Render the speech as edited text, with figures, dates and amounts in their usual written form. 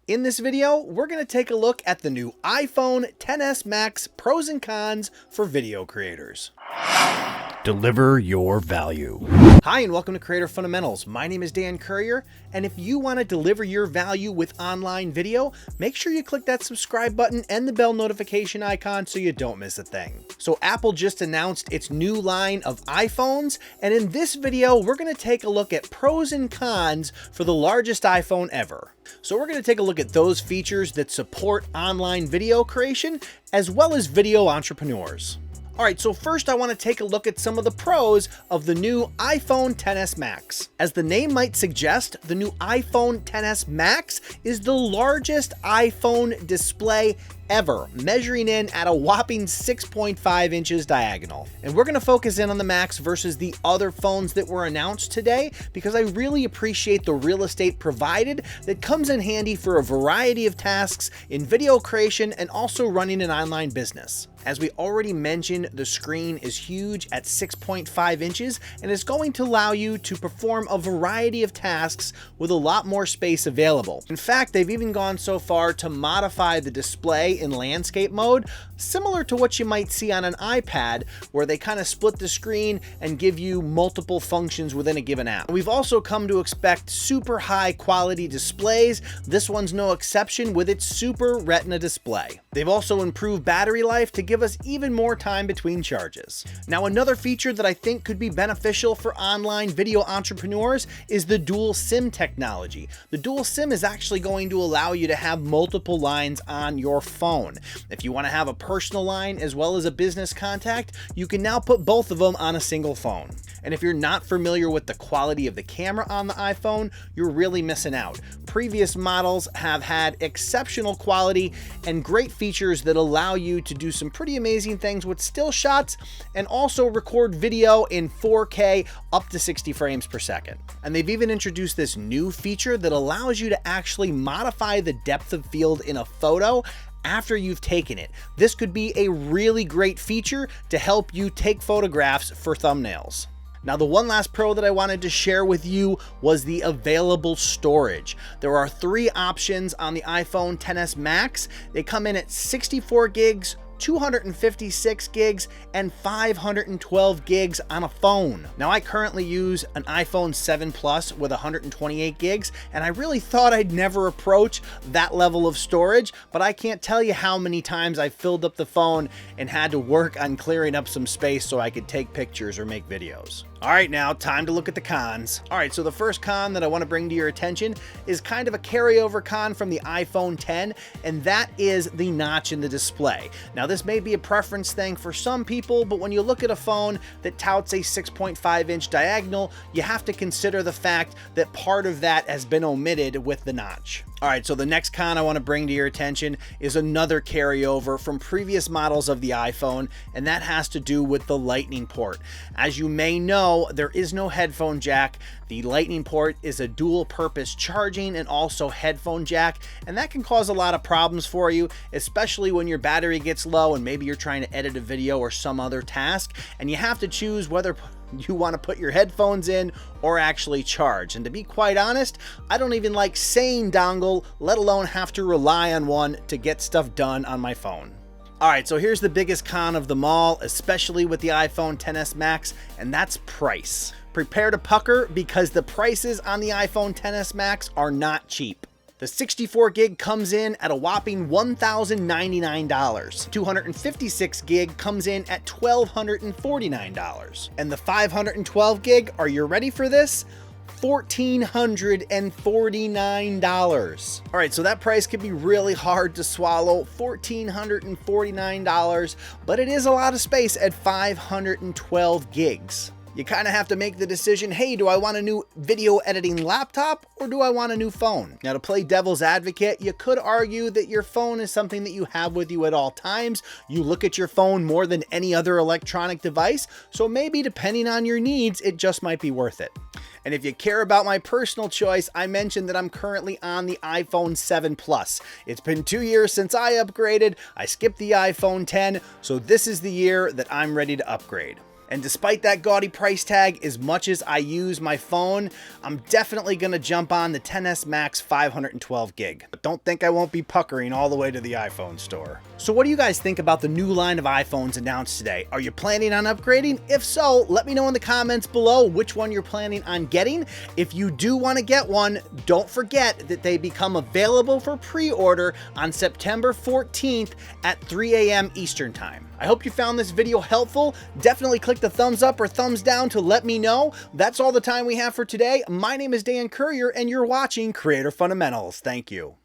In this video, we're going to take a look at the new iPhone XS Max pros and cons for video creators. Deliver your value. Hi, and welcome to Creator Fundamentals. My name is Dan Courier, and if you want to deliver your value with online video, make sure you click that subscribe button and the bell notification icon so you don't miss a thing. So Apple just announced its new line of iPhones, and in this video, we're going to take a look at pros and cons for the largest iPhone ever. So we're going to take a look at those features that support online video creation, as well as video entrepreneurs. All right, so first I want to take a look at some of the pros of the new iPhone XS Max. As the name might suggest, the new iPhone XS Max is the largest iPhone display ever, measuring in at a whopping 6.5 inches diagonal. And we're going to focus in on the Max versus the other phones that were announced today because I really appreciate the real estate provided that comes in handy for a variety of tasks in video creation and also running an online business. As we already mentioned, the screen is huge at 6.5 inches and is going to allow you to perform a variety of tasks with a lot more space available. In fact, they've even gone so far to modify the display in landscape mode, similar to what you might see on an iPad, where they kind of split the screen and give you multiple functions within a given app. We've also come to expect super high quality displays. This one's no exception with its Super Retina display. They've also improved battery life to give us even more time between charges. Now, another feature that I think could be beneficial for online video entrepreneurs is the dual SIM technology. The dual SIM is actually going to allow you to have multiple lines on your phone. If you want to have a personal line as well as a business contact, you can now put both of them on a single phone. And if you're not familiar with the quality of the camera on the iPhone, you're really missing out. Previous models have had exceptional quality and great features that allow you to do some pretty amazing things with still shots and also record video in 4K up to 60 frames per second. And they've even introduced this new feature that allows you to actually modify the depth of field in a photo after you've taken it. This could be a really great feature to help you take photographs for thumbnails. Now, the one last pro that I wanted to share with you was the available storage. There are 3 options on the iPhone XS Max. They come in at 64 gigs, 256 gigs, and 512 gigs on a phone. Now, I currently use an iPhone 7 Plus with 128 gigs, and I really thought I'd never approach that level of storage, but I can't tell you how many times I filled up the phone and had to work on clearing up some space so I could take pictures or make videos. All right, now time to look at the cons. All right, so the first con that I want to bring to your attention is kind of a carryover con from the iPhone X, and that is the notch in the display. Now, this may be a preference thing for some people, but when you look at a phone that touts a 6.5 inch diagonal, you have to consider the fact that part of that has been omitted with the notch. All right, so the next con I want to bring to your attention is another carryover from previous models of the iPhone, and that has to do with the Lightning port. As you may know, there is no headphone jack. The Lightning port is a dual purpose charging and also headphone jack, and that can cause a lot of problems for you, especially when your battery gets low and maybe you're trying to edit a video or some other task, and you have to choose whether you want to put your headphones in or actually charge. And to be quite honest, I don't even like saying dongle, let alone have to rely on one to get stuff done on my phone. All right, so here's the biggest con of them all, especially with the iPhone XS Max, and that's price. Prepare to pucker because the prices on the iPhone XS Max are not cheap. The 64 gig comes in at a whopping $1,099. 256 gig comes in at $1,249. And the 512 gig, are you ready for this? $1,449. All right, so that price can be really hard to swallow, $1,449, but it is a lot of space at 512 gigs. You kind of have to make the decision, hey, do I want a new video editing laptop or do I want a new phone? Now, to play devil's advocate, you could argue that your phone is something that you have with you at all times. You look at your phone more than any other electronic device, so maybe depending on your needs, it just might be worth it. And if you care about my personal choice, I mentioned that I'm currently on the iPhone 7 Plus. It's been 2 years since I upgraded. I skipped the iPhone X, so this is the year that I'm ready to upgrade. And despite that gaudy price tag, as much as I use my phone, I'm definitely going to jump on the XS Max 512 gig. But don't think I won't be puckering all the way to the iPhone store. So what do you guys think about the new line of iPhones announced today? Are you planning on upgrading? If so, let me know in the comments below which one you're planning on getting. If you do want to get one, don't forget that they become available for pre-order on September 14th at 3 a.m. Eastern Time. I hope you found this video helpful. Definitely click the thumbs up or thumbs down to let me know. That's all the time we have for today. My name is Dan Courier, and you're watching Creator Fundamentals. Thank you.